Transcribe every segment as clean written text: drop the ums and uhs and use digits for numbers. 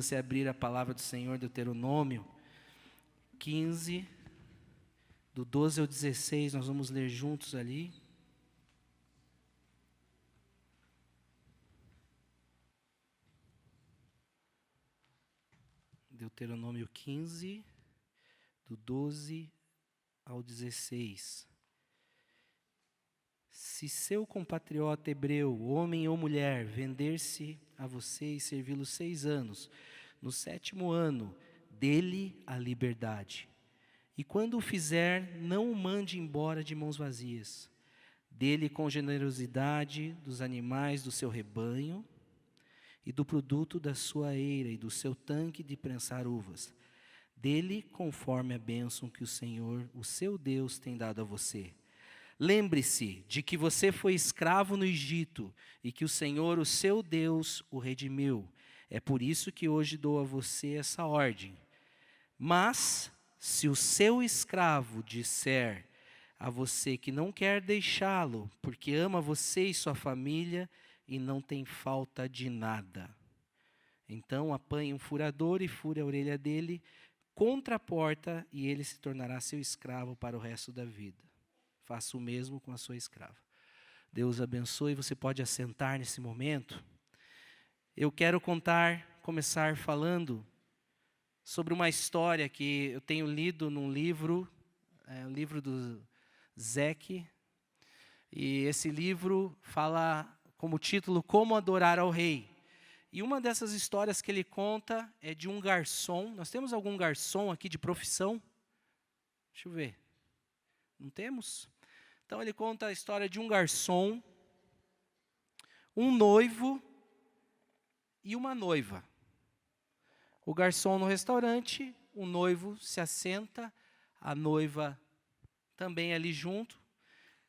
você abrir a palavra do Senhor, Deuteronômio 15, do 12 ao 16, nós vamos ler juntos ali. Deuteronômio 15, do 12 ao 16. Se seu compatriota hebreu, homem ou mulher, vender-se a você e servi-lo 6 anos, no 7º ano, dê-lhe a liberdade. E quando o fizer, não o mande embora de mãos vazias. Dê-lhe com generosidade dos animais do seu rebanho e do produto da sua eira e do seu tanque de prensar uvas. Dê-lhe conforme a bênção que o Senhor, o seu Deus, tem dado a você. Lembre-se de que você foi escravo no Egito e que o Senhor, o seu Deus, o redimiu. É por isso que hoje dou a você essa ordem. Mas, se o seu escravo disser a você que não quer deixá-lo, porque ama você e sua família e não tem falta de nada, então apanhe um furador e fure a orelha dele contra a porta e ele se tornará seu escravo para o resto da vida. Faça o mesmo com a sua escrava. Deus abençoe. Você pode assentar nesse momento. Eu quero começar falando sobre uma história que eu tenho lido num livro, o livro do Zeke. E esse livro fala como título Como Adorar ao Rei. E uma dessas histórias que ele conta é de um garçom. Nós temos algum garçom aqui de profissão? Deixa eu ver. Não temos? Então ele conta a história de um garçom, um noivo e uma noiva. O garçom no restaurante, o noivo se assenta, a noiva também ali junto.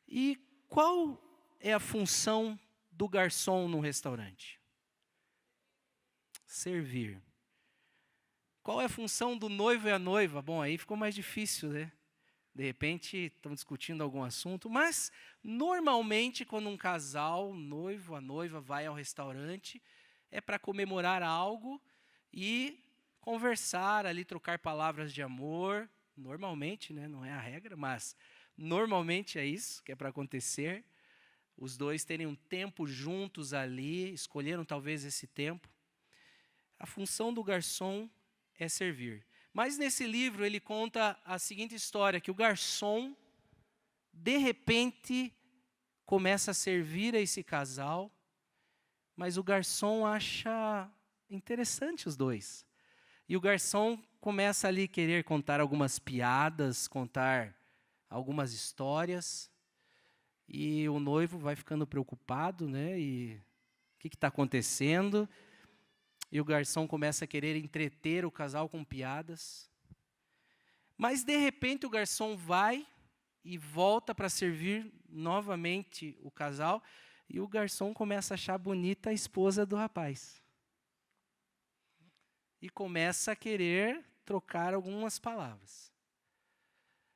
E qual é a função do garçom no restaurante? Servir. Qual é a função do noivo e a noiva? Bom, aí ficou mais difícil, né? De repente, estão discutindo algum assunto, mas normalmente quando um casal, noivo, a noiva, vai ao restaurante, é para comemorar algo e conversar ali, trocar palavras de amor, normalmente, né, não é a regra, mas normalmente é isso que é para acontecer, os dois terem um tempo juntos ali, escolheram talvez esse tempo. A função do garçom é servir. Mas nesse livro ele conta a seguinte história, que o garçom, de repente, começa a servir a esse casal, mas o garçom acha interessante os dois. E o garçom começa ali a querer contar algumas piadas, contar algumas histórias, e o noivo vai ficando preocupado, né? E o que está acontecendo? E o garçom começa a querer entreter o casal com piadas. Mas, de repente, o garçom vai e volta para servir novamente o casal. E o garçom começa a achar bonita a esposa do rapaz. E começa a querer trocar algumas palavras.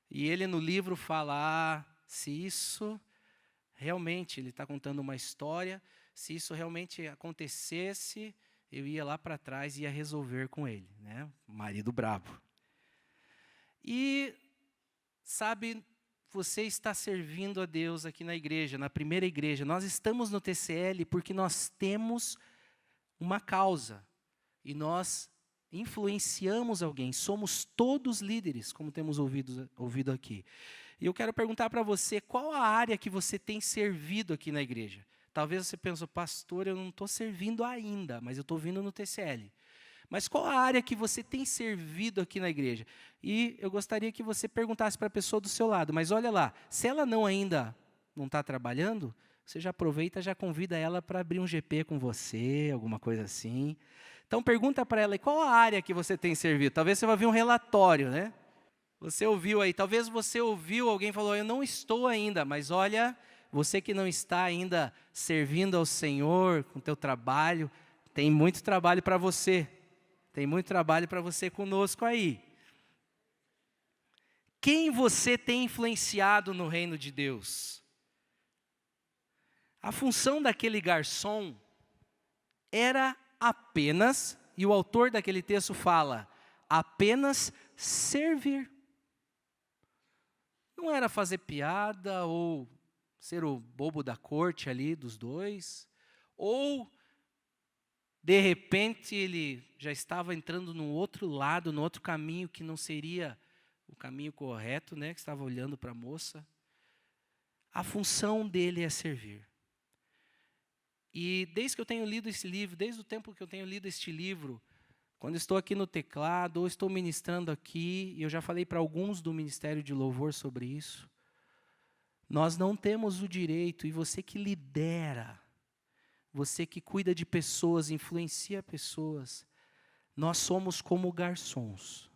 E ele no livro fala, se isso realmente, ele está contando uma história, se isso realmente acontecesse, eu ia lá para trás e ia resolver com ele, né? Marido brabo. E, sabe, você está servindo a Deus aqui na igreja, na primeira igreja. Nós estamos no TCL porque nós temos uma causa. E nós influenciamos alguém. Somos todos líderes, como temos ouvido aqui. E eu quero perguntar para você, qual a área que você tem servido aqui na igreja? Talvez você pense, pastor, eu não estou servindo ainda, mas eu estou vindo no TCL. Mas qual a área que você tem servido aqui na igreja? E eu gostaria que você perguntasse para a pessoa do seu lado, mas olha lá, se ela ainda não está trabalhando, você já aproveita, já convida ela para abrir um GP com você, alguma coisa assim. Então pergunta para ela, qual a área que você tem servido? Talvez você vai ver um relatório, né? Você ouviu aí, talvez você ouviu, alguém falou, eu não estou ainda, mas olha, você que não está ainda servindo ao Senhor com o teu trabalho, tem muito trabalho para você. Tem muito trabalho para você conosco aí. Quem você tem influenciado no reino de Deus? A função daquele garçom era apenas e o autor daquele texto fala, apenas servir. Não era fazer piada ou ser o bobo da corte ali dos dois, ou de repente ele já estava entrando num outro lado, num outro caminho que não seria o caminho correto, né? Que estava olhando para a moça. A função dele é servir. E desde que eu tenho lido esse livro, desde o tempo que eu tenho lido este livro, quando estou aqui no teclado, ou estou ministrando aqui, e eu já falei para alguns do Ministério de Louvor sobre isso, nós não temos o direito, e você que lidera, você que cuida de pessoas, influencia pessoas, nós somos como garçons.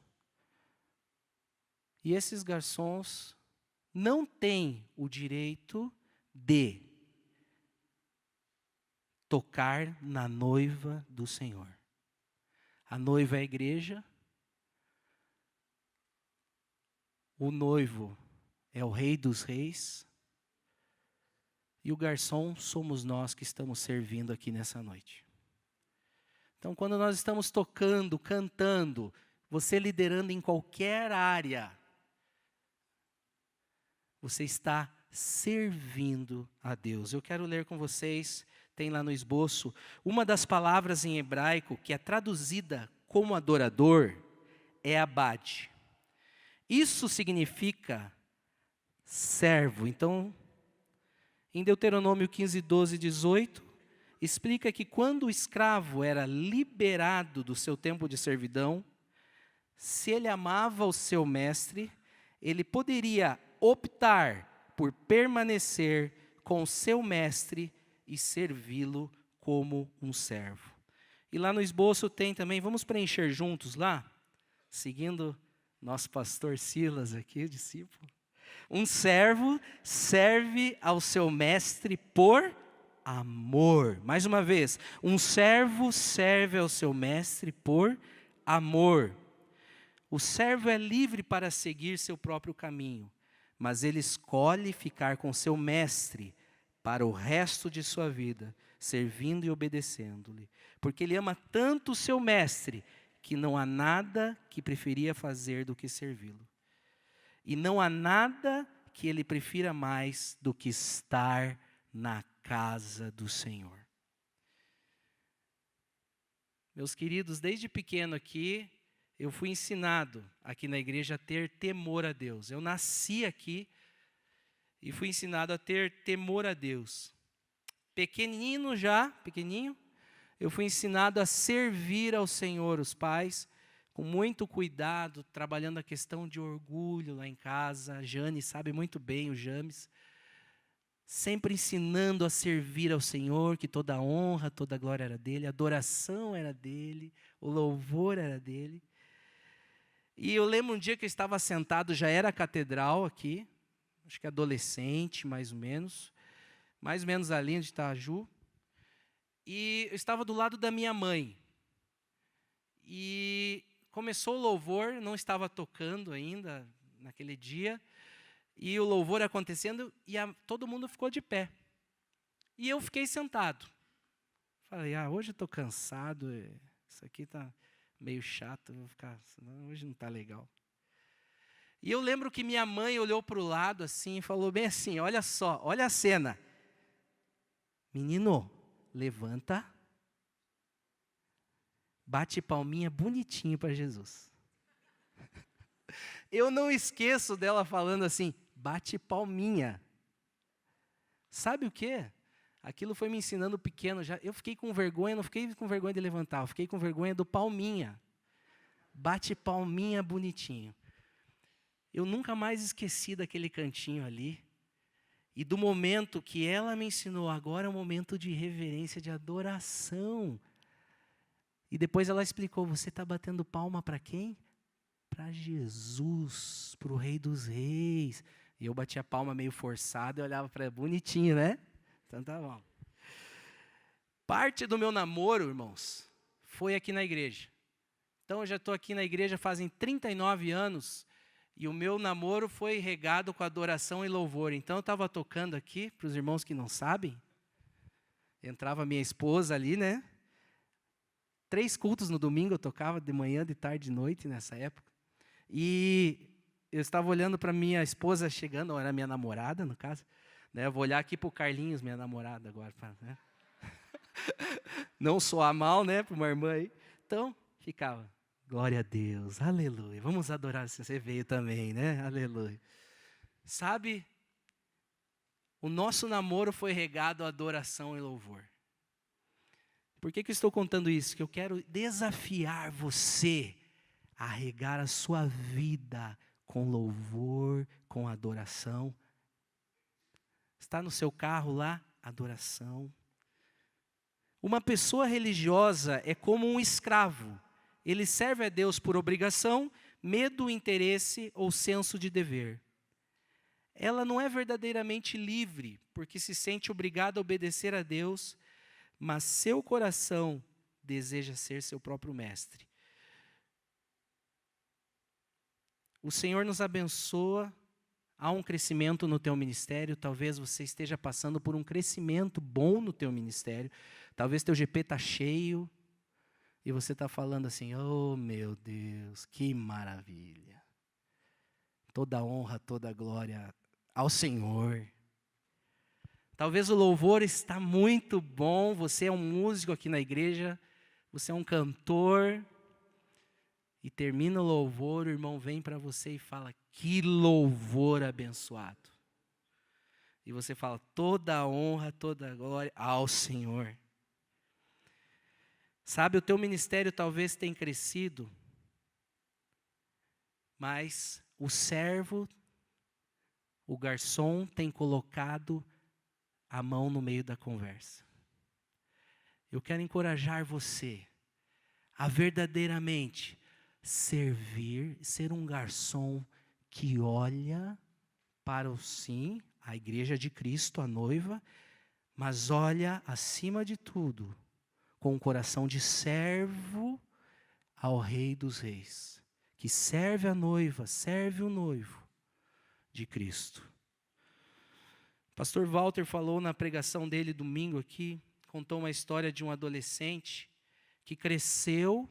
E esses garçons não têm o direito de tocar na noiva do Senhor. A noiva é a igreja, o noivo é o Rei dos Reis, e o garçom somos nós que estamos servindo aqui nessa noite. Então, quando nós estamos tocando, cantando, você liderando em qualquer área, você está servindo a Deus. Eu quero ler com vocês, tem lá no esboço, uma das palavras em hebraico que é traduzida como adorador é abade. Isso significa servo. Então, em Deuteronômio 15, 12 e 18, explica que quando o escravo era liberado do seu tempo de servidão, se ele amava o seu mestre, ele poderia optar por permanecer com o seu mestre e servi-lo como um servo. E lá no esboço tem também, vamos preencher juntos lá, seguindo nosso pastor Silas aqui, o discípulo. Um servo serve ao seu mestre por amor. Mais uma vez, um servo serve ao seu mestre por amor. O servo é livre para seguir seu próprio caminho, mas ele escolhe ficar com seu mestre para o resto de sua vida, servindo e obedecendo-lhe. Porque ele ama tanto o seu mestre, que não há nada que preferia fazer do que servi-lo. E não há nada que ele prefira mais do que estar na casa do Senhor. Meus queridos, desde pequeno aqui, eu fui ensinado aqui na igreja a ter temor a Deus. Eu nasci aqui e fui ensinado a ter temor a Deus. Pequenininho, eu fui ensinado a servir ao Senhor, os pais, com muito cuidado, trabalhando a questão de orgulho lá em casa. A Jane sabe muito bem, o James. Sempre ensinando a servir ao Senhor, que toda a honra, toda a glória era dele, a adoração era dele, o louvor era dele. E eu lembro um dia que eu estava sentado, já era a catedral aqui, acho que adolescente, mais ou menos ali onde está a Ju. E eu estava do lado da minha mãe. E começou o louvor, não estava tocando ainda naquele dia. E o louvor acontecendo e todo mundo ficou de pé. E eu fiquei sentado. Falei, hoje eu estou cansado, isso aqui está meio chato, vou ficar, hoje não está legal. E eu lembro que minha mãe olhou para o lado assim e falou bem assim, olha só, olha a cena. Menino, levanta, bate palminha bonitinho para Jesus. Eu não esqueço dela falando assim, bate palminha. Sabe o quê? Aquilo foi me ensinando pequeno. Eu fiquei com vergonha, não fiquei com vergonha de levantar, eu fiquei com vergonha do palminha. Bate palminha bonitinho. Eu nunca mais esqueci daquele cantinho ali. E do momento que ela me ensinou, agora é um momento de reverência, de adoração. E depois ela explicou, você está batendo palma para quem? Para Jesus, para o Rei dos Reis. E eu batia a palma meio forçado e olhava para ela, bonitinho, né? Então tá bom. Parte do meu namoro, irmãos, foi aqui na igreja. Então eu já estou aqui na igreja fazem 39 anos e o meu namoro foi regado com adoração e louvor. Então eu estava tocando aqui, para os irmãos que não sabem, entrava minha esposa ali, né? 3 cultos no domingo, eu tocava de manhã, de tarde, de noite nessa época. E eu estava olhando para minha esposa chegando, ou era minha namorada, no caso. Né? Eu vou olhar aqui para o Carlinhos, minha namorada agora. Né? Não soar mal, né, para uma irmã aí. Então, ficava, glória a Deus, aleluia. Vamos adorar, você veio também, né? Aleluia. Sabe, o nosso namoro foi regado à adoração e louvor. Por que eu estou contando isso? Que eu quero desafiar você a regar a sua vida com louvor, com adoração. Está no seu carro lá? Adoração. Uma pessoa religiosa é como um escravo. Ele serve a Deus por obrigação, medo, interesse ou senso de dever. Ela não é verdadeiramente livre, porque se sente obrigada a obedecer a Deus, mas seu coração deseja ser seu próprio mestre. O Senhor nos abençoa, há um crescimento no teu ministério, talvez você esteja passando por um crescimento bom no teu ministério, talvez teu GP está cheio, e você está falando assim, oh meu Deus, que maravilha. Toda honra, toda glória ao Senhor. Talvez o louvor está muito bom, você é um músico aqui na igreja, você é um cantor, e termina o louvor, o irmão vem para você e fala, que louvor abençoado. E você fala, toda a honra, toda a glória ao Senhor. Sabe, o teu ministério talvez tenha crescido, mas o servo, o garçom tem colocado a mão no meio da conversa. Eu quero encorajar você a verdadeiramente servir, ser um garçom que olha para a igreja de Cristo, a noiva, mas olha acima de tudo, com um coração de servo ao Rei dos Reis, que serve a noiva, serve o noivo de Cristo. Pastor Walter falou na pregação dele domingo aqui, contou uma história de um adolescente que cresceu,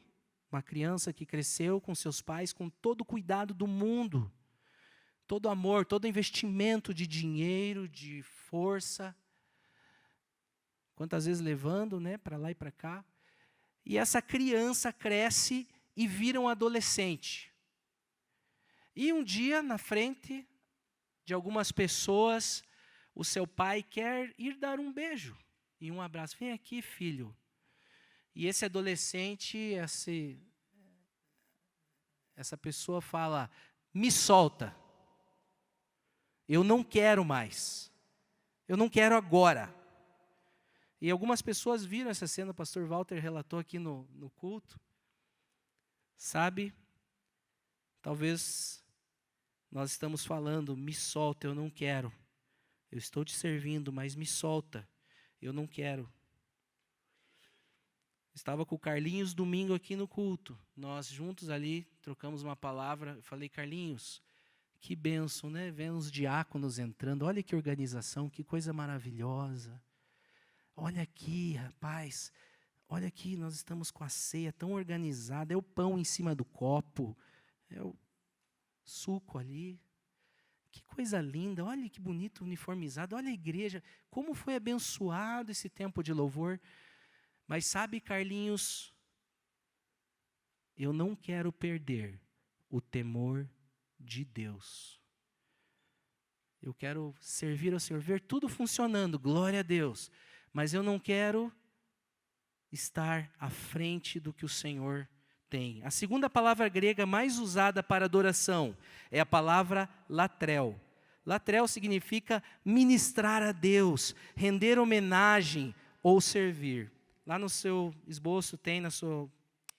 uma criança que cresceu com seus pais com todo o cuidado do mundo, todo amor, todo investimento de dinheiro, de força, quantas vezes levando, né, para lá e para cá. E essa criança cresce e vira um adolescente. E um dia, na frente de algumas pessoas, o seu pai quer ir dar um beijo e um abraço. Vem aqui, filho. E esse adolescente, essa pessoa fala, me solta. Eu não quero mais. Eu não quero agora. E algumas pessoas viram essa cena, o pastor Walter relatou aqui no culto. Sabe, talvez nós estamos falando, me solta, eu não quero. Eu estou te servindo, mas me solta, eu não quero. Estava com o Carlinhos domingo aqui no culto. Nós juntos ali trocamos uma palavra. Eu falei, Carlinhos, que bênção, né? Vendo os diáconos entrando. Olha que organização, que coisa maravilhosa. Olha aqui, rapaz. Olha aqui, nós estamos com a ceia tão organizada. É o pão em cima do copo. É o suco ali. Que coisa linda, olha que bonito uniformizado, olha a igreja, como foi abençoado esse tempo de louvor. Mas sabe, Carlinhos, eu não quero perder o temor de Deus. Eu quero servir ao Senhor, ver tudo funcionando, glória a Deus. Mas eu não quero estar à frente do que o Senhor tem. A segunda palavra grega mais usada para adoração é a palavra latrel. Latrel significa ministrar a Deus, render homenagem ou servir. Lá no seu esboço tem, na sua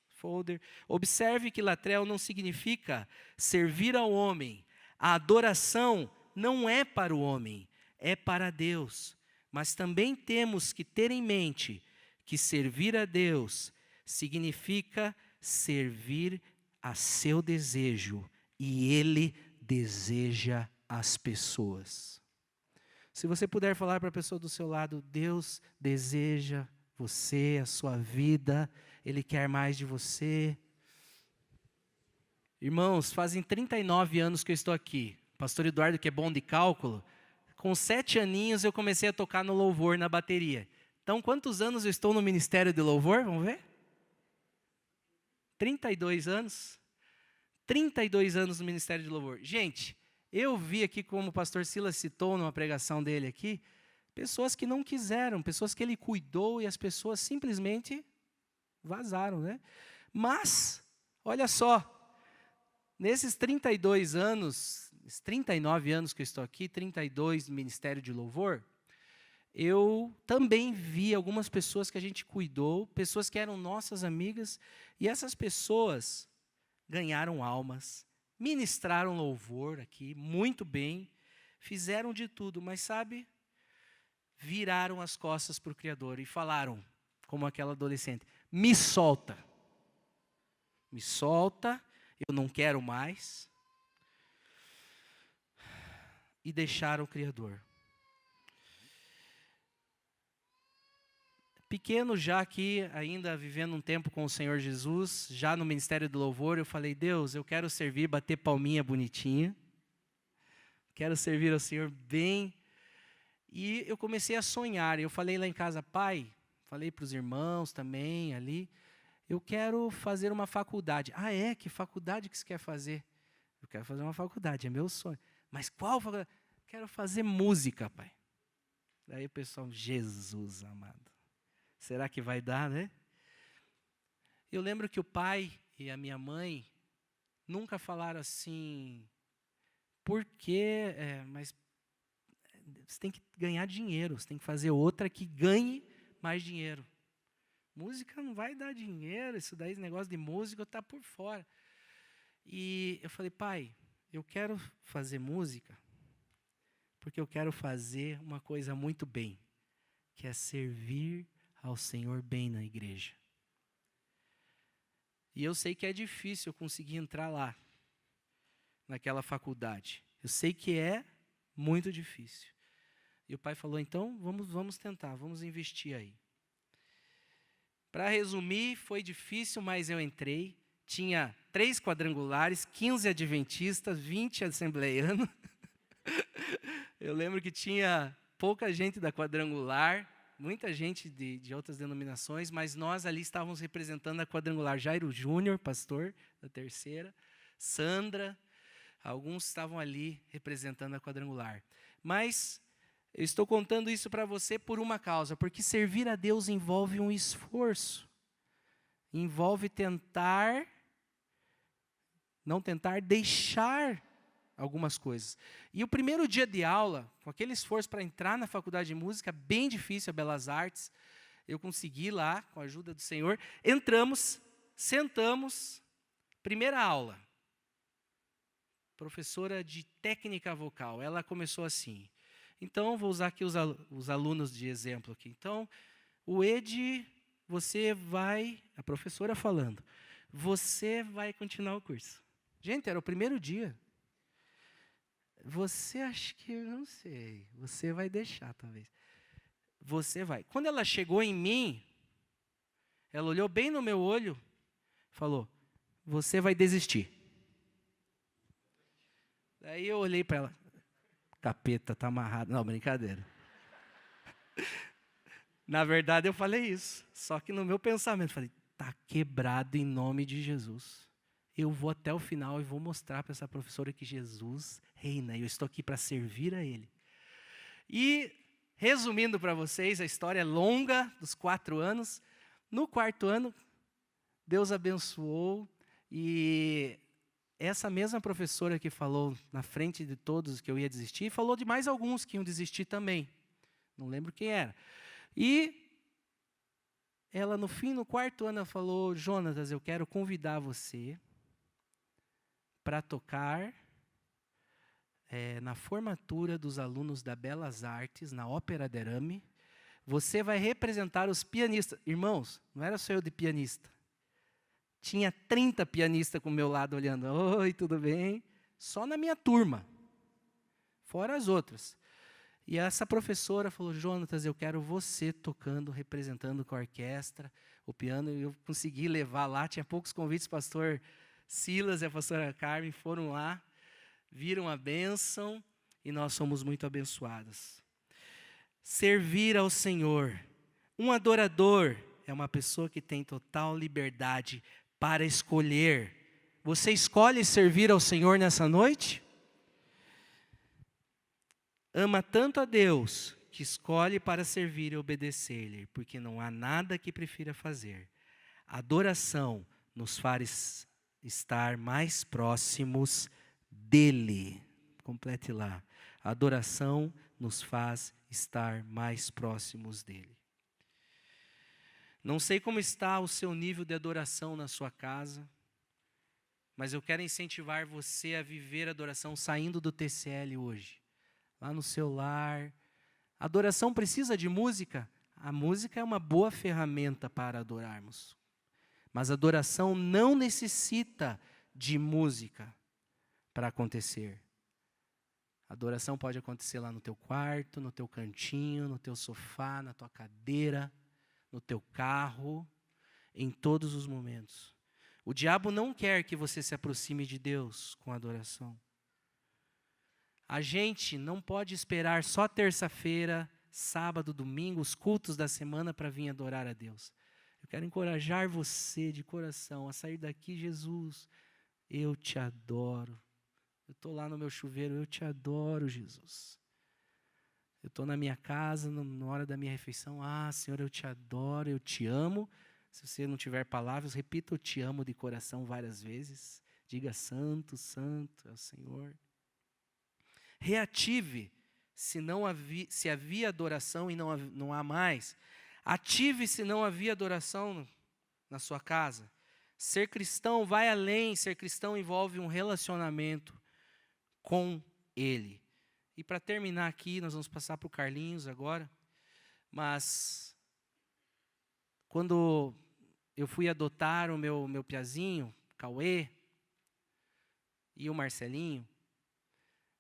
folder. Observe que latrel não significa servir ao homem. A adoração não é para o homem, é para Deus. Mas também temos que ter em mente que servir a Deus significa servir a seu desejo, e Ele deseja as pessoas. Se você puder falar para a pessoa do seu lado, Deus deseja você, a sua vida, Ele quer mais de você. Irmãos, fazem 39 anos que eu estou aqui. Pastor Eduardo, que é bom de cálculo, com 7 aninhos eu comecei a tocar no louvor, na bateria. Então, quantos anos eu estou no ministério de louvor? Vamos ver? 32 anos. 32 anos no ministério de louvor. Gente, eu vi aqui, como o pastor Silas citou numa pregação dele aqui, pessoas que não quiseram, pessoas que ele cuidou e as pessoas simplesmente vazaram, né? Mas, olha só, nesses 32 anos, 39 anos que eu estou aqui, 32 no ministério de louvor, eu também vi algumas pessoas que a gente cuidou, pessoas que eram nossas amigas, e essas pessoas ganharam almas, ministraram louvor aqui, muito bem, fizeram de tudo, mas sabe, viraram as costas para o Criador e falaram, como aquela adolescente, me solta, eu não quero mais, e deixaram o Criador. Pequeno já aqui, ainda vivendo um tempo com o Senhor Jesus, já no ministério do louvor, eu falei, Deus, eu quero servir, bater palminha bonitinha, quero servir ao Senhor bem. E eu comecei a sonhar, eu falei lá em casa, pai, falei para os irmãos também ali, eu quero fazer uma faculdade. Ah, é? Que faculdade que você quer fazer? Eu quero fazer uma faculdade, é meu sonho. Mas qual faculdade? Quero fazer música, pai. Daí o pessoal, Jesus amado. Será que vai dar, né? Eu lembro que o pai e a minha mãe nunca falaram assim, por quê? Mas você tem que ganhar dinheiro, você tem que fazer outra que ganhe mais dinheiro. Música não vai dar dinheiro, isso daí, esse negócio de música está por fora. E eu falei, pai, eu quero fazer música porque eu quero fazer uma coisa muito bem, que é servir ao Senhor bem na igreja. E eu sei que é difícil eu conseguir entrar lá, naquela faculdade. Eu sei que é muito difícil. E o pai falou, então, vamos tentar, vamos investir aí. Para resumir, foi difícil, mas eu entrei. Tinha 3 quadrangulares, 15 adventistas, 20 assembleianos. Eu lembro que tinha pouca gente da quadrangular, muita gente de outras denominações, mas nós ali estávamos representando a quadrangular. Jairo Júnior, pastor da terceira, Sandra, alguns estavam ali representando a quadrangular. Mas eu estou contando isso para você por uma causa, porque servir a Deus envolve um esforço, envolve deixar algumas coisas. E o primeiro dia de aula, com aquele esforço para entrar na faculdade de música, bem difícil, a Belas Artes, eu consegui lá, com a ajuda do Senhor, entramos, sentamos, primeira aula, professora de técnica vocal, ela começou assim, então vou usar aqui os alunos de exemplo aqui, então, o Ed, a professora falando, você vai continuar o curso. Gente, era o primeiro dia. Você acha que, eu não sei, você vai deixar talvez. Você vai. Quando ela chegou em mim, ela olhou bem no meu olho, falou, você vai desistir. Daí eu olhei para ela, capeta, tá amarrado. Não, brincadeira. Na verdade eu falei isso, só que no meu pensamento, falei, tá quebrado em nome de Jesus. Eu vou até o final e vou mostrar para essa professora que Jesus reina. E eu estou aqui para servir a Ele. E, resumindo para vocês, a história é longa, dos 4 anos. No 4º ano, Deus abençoou. E essa mesma professora que falou na frente de todos que eu ia desistir, falou de mais alguns que iam desistir também. Não lembro quem era. E ela, no 4º ano, ela falou, Jonatas, eu quero convidar você para tocar na formatura dos alunos da Belas Artes, na Ópera de Arame. Você vai representar os pianistas. Irmãos, não era só eu de pianista. Tinha 30 pianistas com o meu lado olhando. Oi, tudo bem? Só na minha turma. Fora as outras. E essa professora falou, Jonatas, eu quero você tocando, representando com a orquestra, o piano. E eu consegui levar lá, tinha poucos convites, o pastor Silas e a pastora Carmen foram lá, viram a bênção e nós somos muito abençoados. Servir ao Senhor. Um adorador é uma pessoa que tem total liberdade para escolher. Você escolhe servir ao Senhor nessa noite? Ama tanto a Deus que escolhe para servir e obedecer-lhe, porque não há nada que prefira fazer. A adoração nos faz estar mais próximos dele. Complete lá. A adoração nos faz estar mais próximos dele. Não sei como está o seu nível de adoração na sua casa, mas eu quero incentivar você a viver a adoração saindo do TCL hoje. Lá no seu lar. A adoração precisa de música? A música é uma boa ferramenta para adorarmos. Mas a adoração não necessita de música para acontecer. A adoração pode acontecer lá no teu quarto, no teu cantinho, no teu sofá, na tua cadeira, no teu carro, em todos os momentos. O diabo não quer que você se aproxime de Deus com adoração. A gente não pode esperar só terça-feira, sábado, domingo, os cultos da semana para vir adorar a Deus. Eu quero encorajar você de coração a sair daqui, Jesus, eu te adoro. Eu estou lá no meu chuveiro, eu te adoro, Jesus. Eu estou na minha casa, na hora da minha refeição, Senhor, eu te adoro, eu te amo. Se você não tiver palavras, repita, eu te amo de coração várias vezes. Diga, santo, santo é o Senhor. Reative, se havia adoração e não há mais. Ative se não havia adoração na sua casa. Ser cristão vai além, ser cristão envolve um relacionamento com Ele. E para terminar aqui, nós vamos passar para o Carlinhos agora, mas quando eu fui adotar o meu piazinho, Cauê, e o Marcelinho,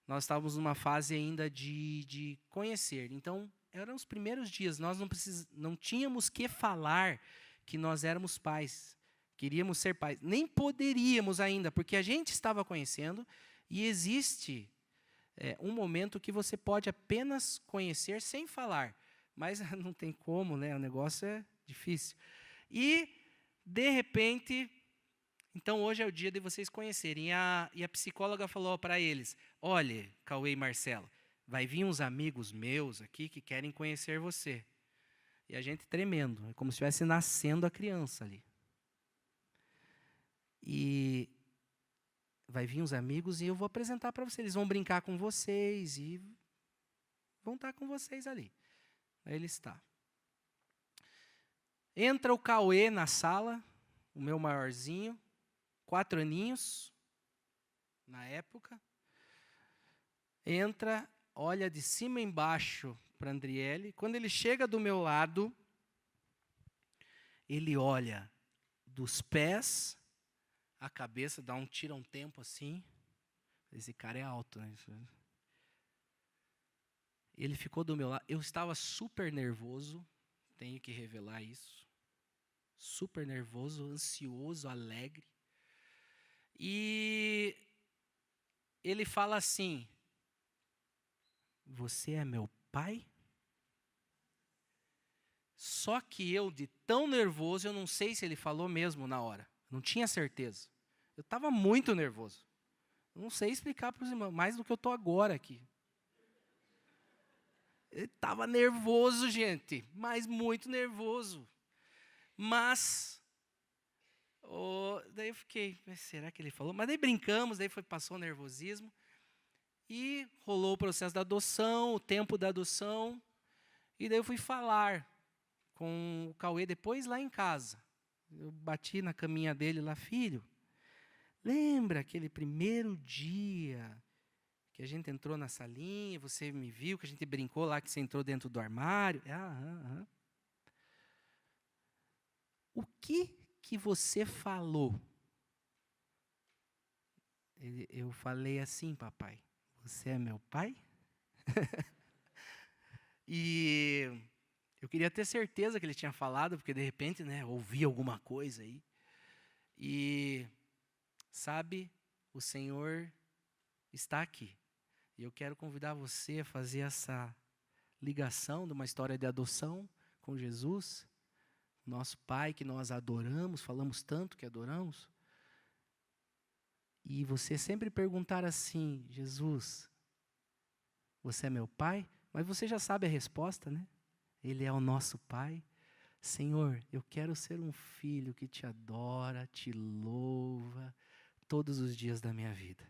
nós estávamos numa fase ainda de conhecer. Então, eram os primeiros dias, nós não tínhamos que falar que nós éramos pais, queríamos ser pais. Nem poderíamos ainda, porque a gente estava conhecendo e existe um momento que você pode apenas conhecer sem falar. Mas não tem como, né? O negócio é difícil. E, de repente, então hoje é o dia de vocês conhecerem. E a psicóloga falou para eles, olha, Cauê e Marcelo, vai vir uns amigos meus aqui que querem conhecer você. E a gente tremendo, é como se estivesse nascendo a criança ali. E vai vir uns amigos e eu vou apresentar para vocês. Eles vão brincar com vocês e vão estar com vocês ali. Aí ele está. Entra o Cauê na sala, o meu maiorzinho, 4 aninhos, na época. Entra, olha de cima embaixo para Andriele. Quando ele chega do meu lado, ele olha dos pés à cabeça, tira um tempo assim. Esse cara é alto, né? Ele ficou do meu lado. Eu estava super nervoso, tenho que revelar isso. Super nervoso, ansioso, alegre. E ele fala assim, você é meu pai? Só que eu, de tão nervoso, eu não sei se ele falou mesmo na hora. Não tinha certeza. Eu estava muito nervoso. Eu não sei explicar para os irmãos, mais do que eu estou agora aqui. Eu estava nervoso, gente, mas muito nervoso. Mas, daí eu fiquei, será que ele falou? Mas daí brincamos, daí passou o nervosismo. E rolou o processo da adoção, o tempo da adoção. E daí eu fui falar com o Cauê depois lá em casa. Eu bati na caminha dele lá, filho, lembra aquele primeiro dia que a gente entrou na salinha, você me viu, que a gente brincou lá, que você entrou dentro do armário? O que você falou? Eu falei assim, papai, você é meu pai? E eu queria ter certeza que ele tinha falado, porque de repente, né, ouvi alguma coisa aí. E, sabe, o Senhor está aqui. E eu quero convidar você a fazer essa ligação de uma história de adoção com Jesus, nosso Pai que nós adoramos, falamos tanto que adoramos. E você sempre perguntar assim: Jesus, você é meu Pai? Mas você já sabe a resposta, né? Ele é o nosso Pai. Senhor, eu quero ser um filho que te adora, te louva todos os dias da minha vida.